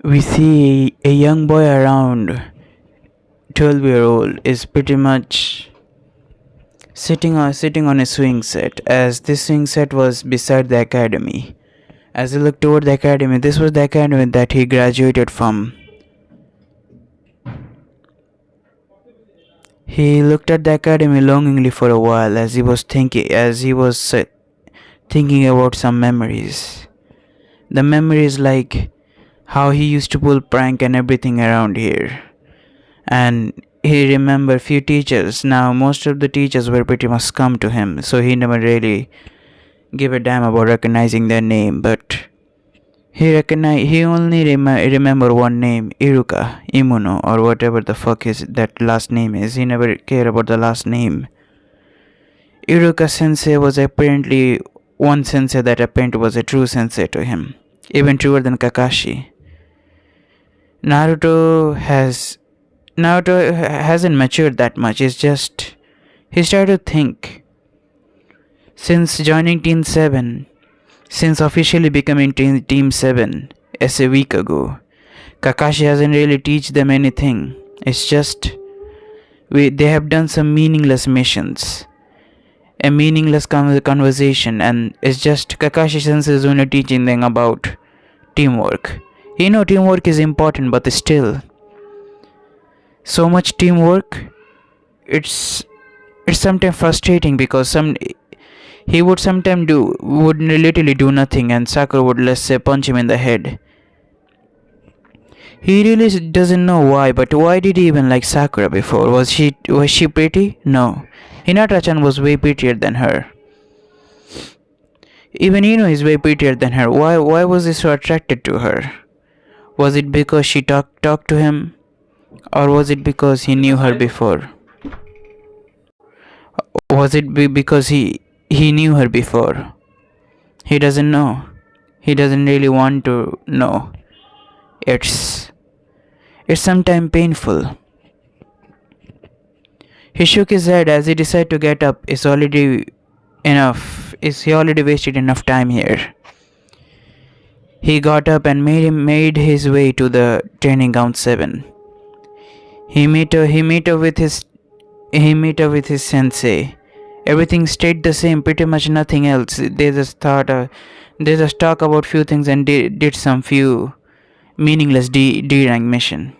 We see a young boy around 12-year-old is pretty much sitting on a swing set, as this swing set was beside the academy. As he looked toward the academy, this was the academy that he graduated from. He looked at the academy longingly for a while as he was thinking about some memories. The memories like how he used to pull prank and everything around here. And he remembered few teachers. Now most of the teachers were pretty much scum to him, so he never really gave a damn about recognizing their name. But he only remember one name, Iruka, Imuno, or whatever the fuck is that last name is. He never cared about the last name. Iruka sensei was apparently one sensei that apparently was a true sensei to him, even truer than Kakashi. Naruto has Naruto hasn't matured that much. It's just he started to think. Since joining Team 7, since officially becoming Team 7 as a week ago, Kakashi hasn't really teach them anything. It's just they have done some meaningless missions, a meaningless conversation, and it's just Kakashi Sensei is only teaching them about teamwork. Teamwork is important, but still, so much teamwork, it's sometimes frustrating because he would sometimes would literally do nothing, and Sakura would, let's say, punch him in the head. He really doesn't know why, but why did he even like Sakura before? Was she pretty? No. Hinata-chan was way prettier than her. Even Ino is way prettier than her. Why was he so attracted to her? Was it because she talked to him? Or was it because he knew her before? Was it because he knew her before? He doesn't know. He doesn't really want to know. It's sometimes painful. He shook his head as he decided to get up. It's already enough. He already wasted enough time here? He got up and made his way to the training ground 7. He met up with his sensei. Everything stayed the same, pretty much nothing else. They just talk about few things and did some few meaningless D rank mission.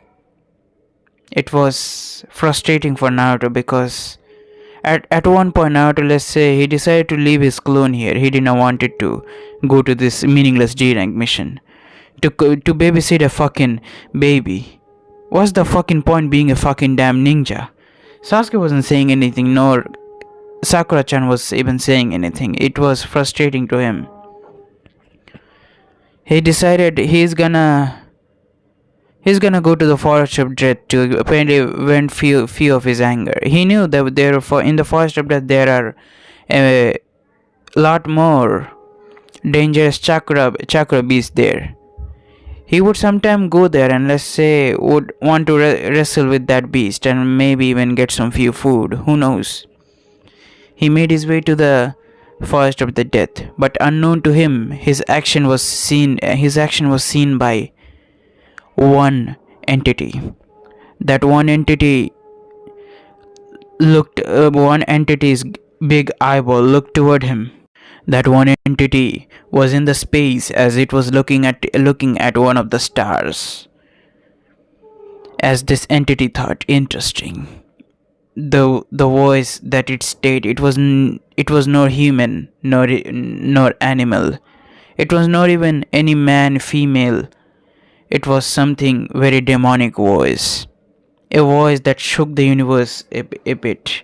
It was frustrating for Naruto because at one point Naruto, let's say, he decided to leave his clone here. He didn't want it to go to this meaningless D rank mission to babysit a fucking baby. What's the fucking point being a fucking damn ninja? Sasuke wasn't saying anything, nor Sakura-chan was even saying anything. It was frustrating to him. He decided he's gonna go to the Forest of Death to apparently vent few of his anger. He knew that in the Forest of Death there are a lot more dangerous chakra beasts there. He would sometime go there and, let's say, would want to wrestle with that beast and maybe even get some few food. Who knows? He made his way to the Forest of the Death, but unknown to him, his action was seen by one entity. That one entity's big eyeball looked toward him. That one entity was in the space as it was looking at one of the stars. As this entity thought, interesting. The voice that it stated, it was nor human nor animal. It was not even any man, female. It was something very demonic voice. A voice that shook the universe a bit.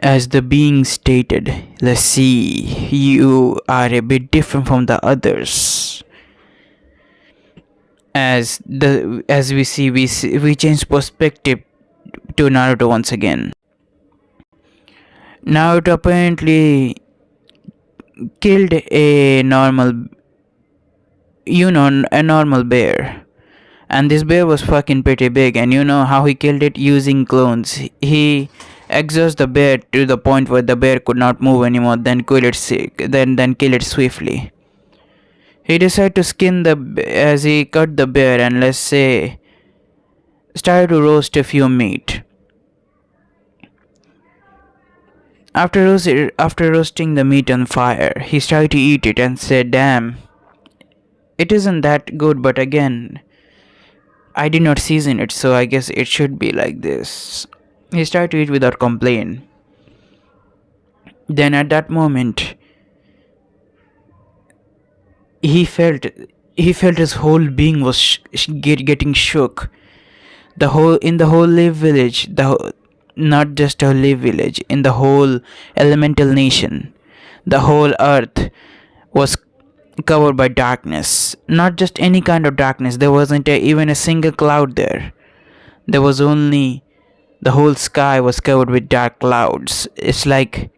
As the being stated, let's see, you are a bit different from the others. As we see, we change perspective to Naruto once again. Naruto apparently killed a normal bear. And this bear was fucking pretty big, and you know how he killed it? Using clones. He exhausted the bear to the point where the bear could not move anymore, then kill it swiftly. He decided to skin as he cut the bear and, let's say, started to roast a few meat. After roasting the meat on fire, he started to eat it and said, "Damn, it isn't that good, but again, I did not season it, so I guess it should be like this." He started to eat without complaint. Then at that moment, he felt he felt his whole being was getting shook. The whole live village, not just a live village, in the whole elemental nation, the whole earth was covered by darkness. Not just any kind of darkness. There wasn't even a single cloud there. There was only the whole sky was covered with dark clouds. It's like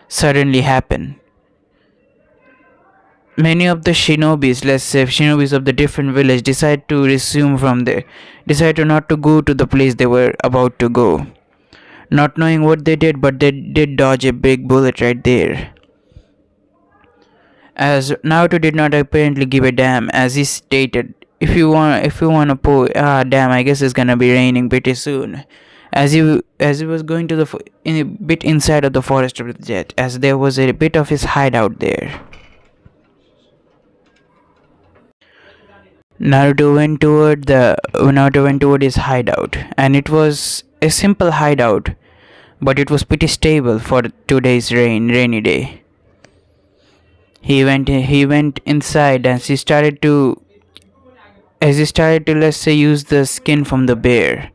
suddenly happened. Many of the shinobis, let's say shinobis of the different village, decide to resume from there. Decide to not to go to the place they were about to go. Not knowing what they did, but they did dodge a big bullet right there. As Naruto did not apparently give a damn, as he stated, if you want to pull, damn, I guess it's gonna be raining pretty soon. As he was going to in a bit inside of the forest of the jet, as there was a bit of his hideout there. Naruto went toward his hideout, and it was a simple hideout, but it was pretty stable for today's rainy day. He went inside, and he started to, let's say, use the skin from the bear.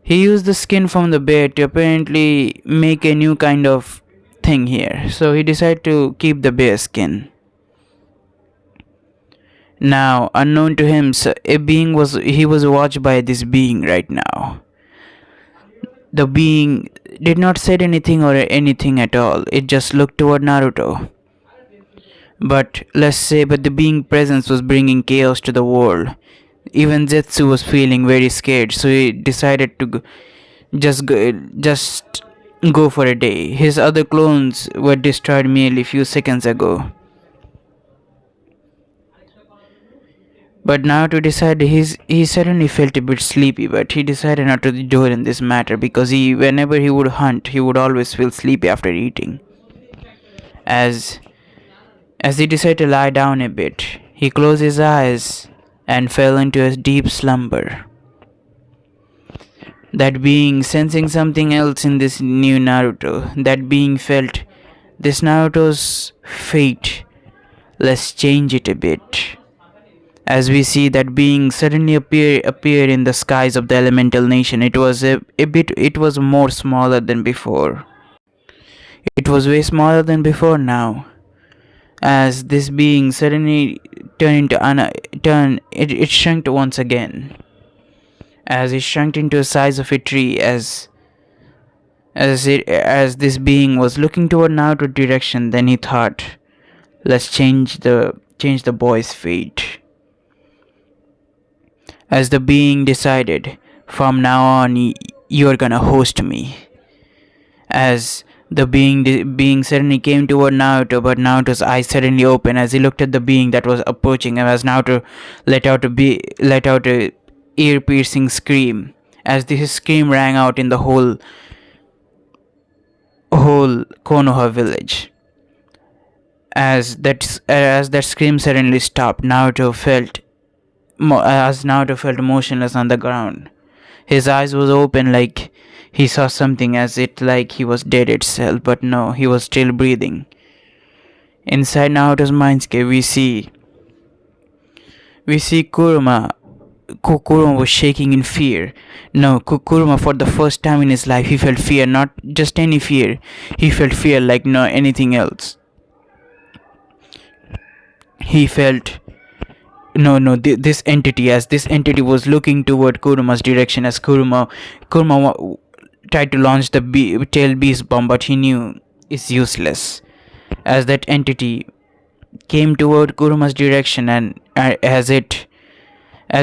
He used the skin from the bear to apparently make a new kind of thing here. So he decided to keep the bear skin. Now, unknown to him, he was watched by this being right now. The being did not say anything or anything at all. It just looked toward Naruto. But the being presence was bringing chaos to the world. Even Zetsu was feeling very scared, so he decided to just go for a day. His other clones were destroyed merely a few seconds ago. But Naruto decided he suddenly felt a bit sleepy, but he decided not to do it in this matter because whenever he would hunt, he would always feel sleepy after eating. As he decided to lie down a bit, he closed his eyes and fell into a deep slumber. That being sensing something else in this new Naruto, that being felt this Naruto's fate. Let's change it a bit. As we see that being suddenly appear in the skies of the elemental nation, it was more smaller than before. It was way smaller than before now. As this being suddenly it shrunk once again. As it shrunk into the size of a tree, as this being was looking toward Naruto direction, then he thought, let's change the boy's fate. As the being decided, from now on you're gonna host me. As the being suddenly came toward Naruto, but Naruto's eyes suddenly opened as he looked at the being that was approaching him. As Naruto let out a ear-piercing scream, as this scream rang out in the whole Konoha village. As that scream suddenly stopped, Naruto felt motionless on the ground. His eyes was open like he saw something, like he was dead itself, but no, he was still breathing. Inside Naruto's mindscape, we see Kuruma. Kuruma was shaking in fear. No, Kuruma, for the first time in his life, he felt fear, not just any fear. He felt fear like no anything else. He felt this entity, as this entity was looking toward Kuruma's direction, as Kuruma tried to launch the tail beast bomb, but he knew it's useless. As that entity came toward Kuruma's direction, and as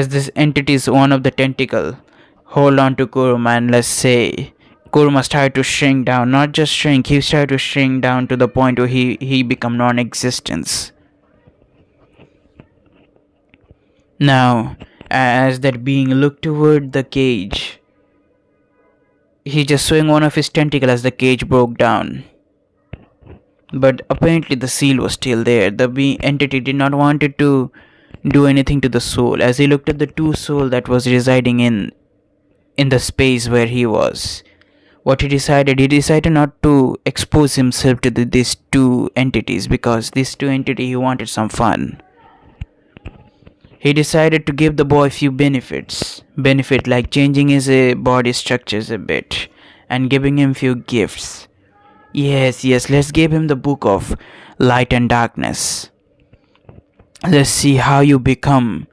this entity is one of the tentacle, hold on to Kuruma, and let's say Kuruma started to shrink down. Not just shrink, he started to shrink down to the point where he become non-existence. Now, as that being looked toward the cage, he just swung one of his tentacles as the cage broke down. But apparently the seal was still there. The being entity did not want it to do anything to the soul. As he looked at the two soul that was residing in the space where he was, what he decided not to expose himself to these two entities, because these two entities he wanted some fun. He decided to give the boy few benefit like changing his body structures a bit and giving him few gifts. Yes, let's give him the book of light and darkness. Let's see how you become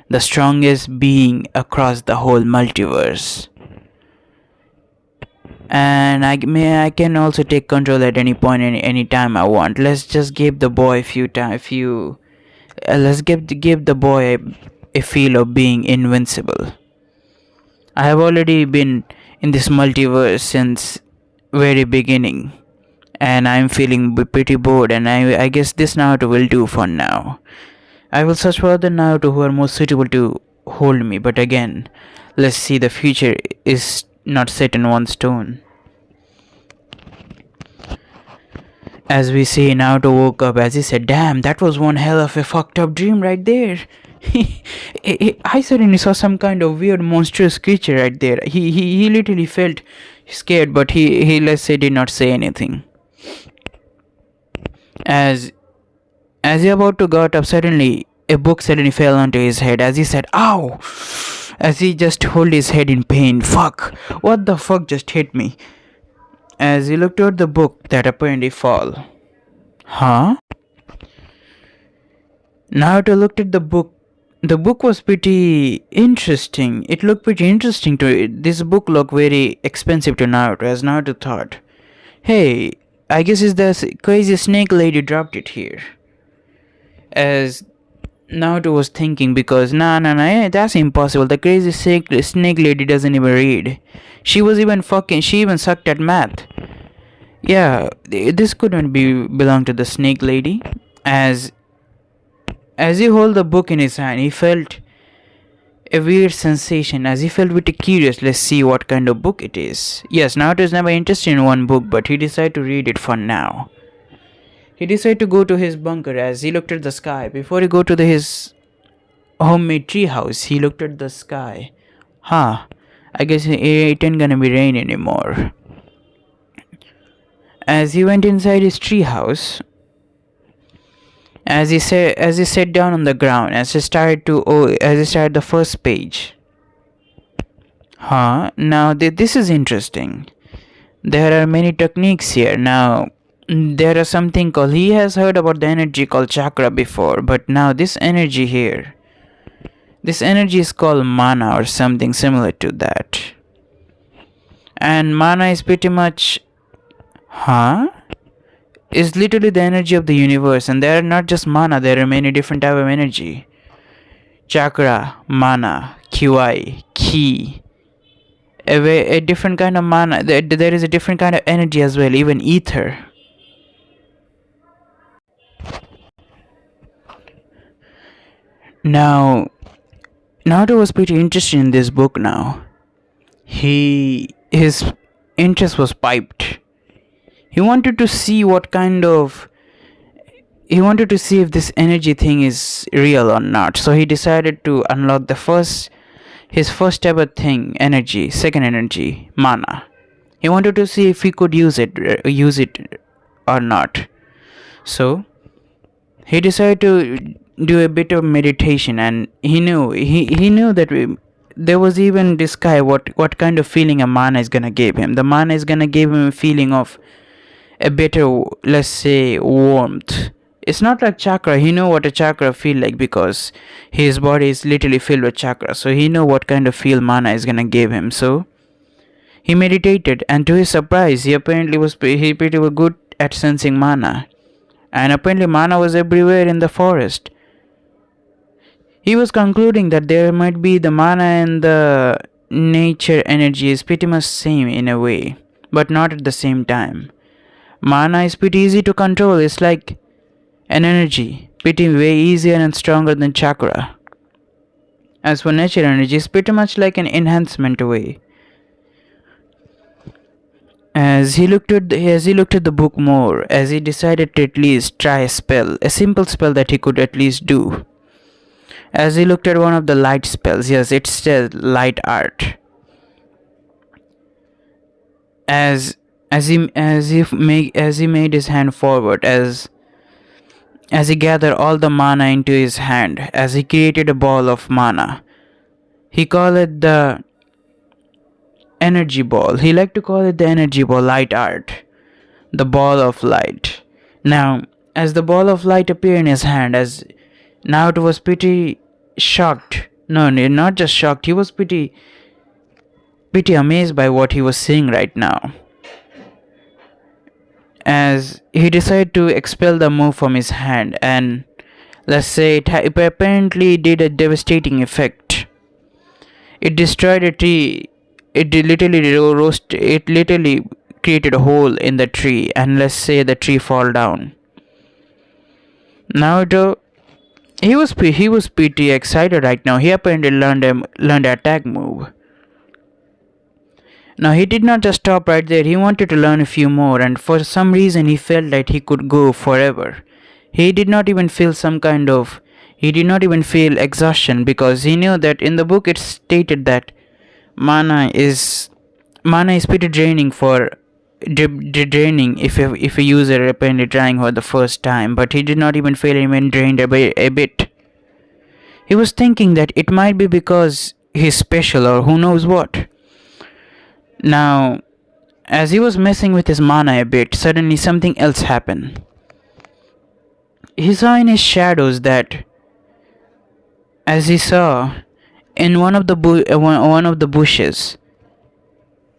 the strongest being across the whole multiverse. And I can also take control at any point, any time I want. Let's just give the boy a few. Let's give the boy a feel of being invincible. I have already been in this multiverse since very beginning, and I'm feeling pretty bored. And I guess this Naruto will do for now. I will search for other Naruto who are more suitable to hold me. But again, let's see. The future is not set in one stone. As we see, Naruto woke up as he said, "Damn, that was one hell of a fucked up dream right there." I suddenly saw some kind of weird monstrous creature right there. He literally felt scared, but he let's say did not say anything. As as he about to got up, suddenly a book suddenly fell onto his head as he said, "Ow!" As he just held his head in pain. Fuck! What the fuck just hit me? As he looked at the book that apparently fell. Huh? Naruto looked at the book. The book was pretty interesting. It looked pretty interesting to it. This book looked very expensive to Naruto, as Naruto thought. Hey, I guess it's the crazy snake lady dropped it here. As Naruto was thinking, because nah, that's impossible. The crazy snake lady doesn't even read. She even sucked at math. Yeah, this couldn't belong to the snake lady. As he held the book in his hand, he felt a weird sensation, as he felt pretty curious. Let's see what kind of book it is. Yes, Naruto is never interested in one book, but he decided to read it for now. He decided to go to his bunker as he looked at the sky. Before he go to his homemade tree house, he looked at the sky. Huh, I guess it ain't gonna be rain anymore. As he went inside his tree house, as he sat down on the ground, as he started the first page. Huh? Now this is interesting. There are many techniques here. Now there is something called, he has heard about the energy called chakra before, but now this energy here, this energy is called mana or something similar to that. And mana is pretty much, is literally the energy of the universe, and there are not just mana, there are many different type of energy. Chakra, mana, qi, ki, a different kind of mana. There is a different kind of energy as well, even ether. Now, Naruto was pretty interested in this book now. His interest was piped. He wanted to see if this energy thing is real or not. So he decided to unlock his first ever thing, energy, second energy, mana. He wanted to see if he could use it or not. So he decided to do a bit of meditation, and he knew that there was even this guy what kind of feeling a mana is gonna give him. The mana is gonna give him a feeling of a better, let's say, warmth. It's not like chakra. He know what a chakra feel like, because his body is literally filled with chakra. So he know what kind of feel mana is gonna give him. So he meditated, and to his surprise, he apparently was pretty good at sensing mana. And apparently mana was everywhere in the forest. He was concluding that there might be the mana and the nature energy is pretty much same in a way, but not at the same time. Mana is pretty easy to control. It's like an energy, pretty way easier and stronger than chakra. As for nature energy, it's pretty much like an enhancement way. As he looked at the book more, as he decided to at least try a spell, a simple spell that he could at least do. As he looked at one of the light spells, yes, it said light art. As as he made his hand forward, as he gathered all the mana into his hand, as he created a ball of mana. He called it the energy ball. He liked to call it the energy ball, light art, the ball of light. Now, as the ball of light appeared in his hand, as now it was pretty shocked. No, not just shocked. He was pretty amazed by what he was seeing right now. As he decided to expel the move from his hand, and let's say it apparently did a devastating effect. It destroyed a tree. It literally created a hole in the tree, and let's say the tree fall down. Now he was pretty excited right now. He apparently learned the attack move. Now he did not just stop right there. He wanted to learn a few more, and for some reason he felt that he could go forever. He did not even feel he did not even feel exhaustion, because he knew that in the book it stated that mana is mana is pretty draining for draining if a user apparently trying for the first time, but he did not even feel even drained a bit. He was thinking that it might be because he's special or who knows what. Now, as he was messing with his mana a bit, suddenly something else happened. He saw in his shadows that, as he saw in one of the bushes,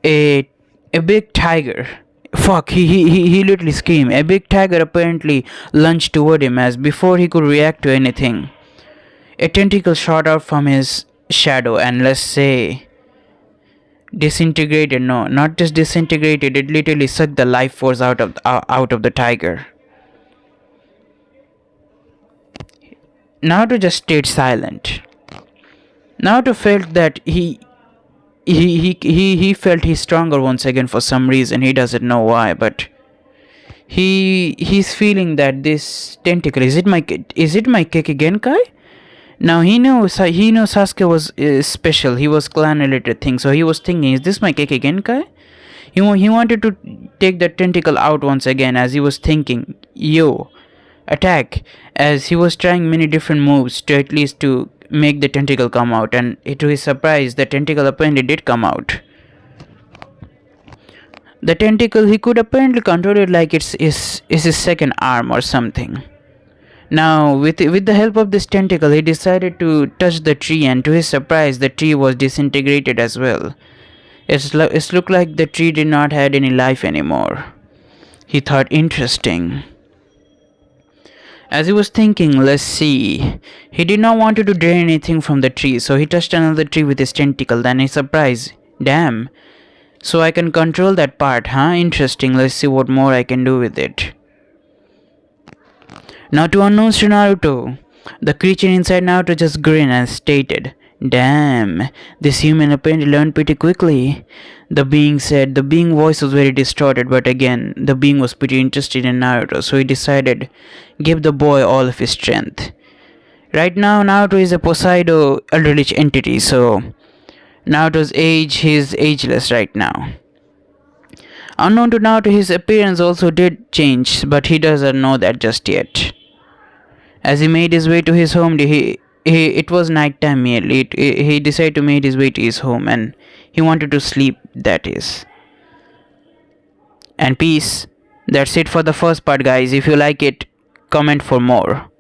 a big tiger. Fuck! He literally screamed. A big tiger apparently lunged toward him. As before he could react to anything, a tentacle shot out from his shadow, and let's say disintegrated. No, not just disintegrated. It literally sucked the life force out of the tiger. Naruto just stayed silent. Naruto felt that he felt he's stronger once again for some reason. He doesn't know why, but he's feeling that this tentacle is it my Kekigenkai? Now he knows Sasuke was special. He was clan related thing, so he was thinking, is this my Kekigenkai? He wanted to take the tentacle out once again, as he was thinking, yo, attack, as he was trying many different moves to at least to make the tentacle come out, and to his surprise the tentacle apparently did come out. The tentacle, he could apparently control it like it's his second arm or something. Now with the help of this tentacle, he decided to touch the tree, and to his surprise the tree was disintegrated as well. It looked like the tree did not have any life anymore. He thought, interesting. As he was thinking, let's see, he did not want to drain anything from the tree, so he touched another tree with his tentacle. Then he surprised, damn, so I can control that part, huh? Interesting, let's see what more I can do with it. Now to unknowns to Naruto, the creature inside Naruto just grinned and stated, damn, this human apparently learned pretty quickly. The being said. The being voice was very distorted, but again, the being was pretty interested in Naruto, so he decided give the boy all of his strength. Right now, Naruto is a Poseidon elderlich entity, so Naruto's age, he's ageless right now. Unknown to Naruto, his appearance also did change, but he doesn't know that just yet. As he made his way to his home, it was night time merely. He decided to make his way to his home, and he wanted to sleep, that is. And peace. That's it for the first part, guys. If you like it, comment for more.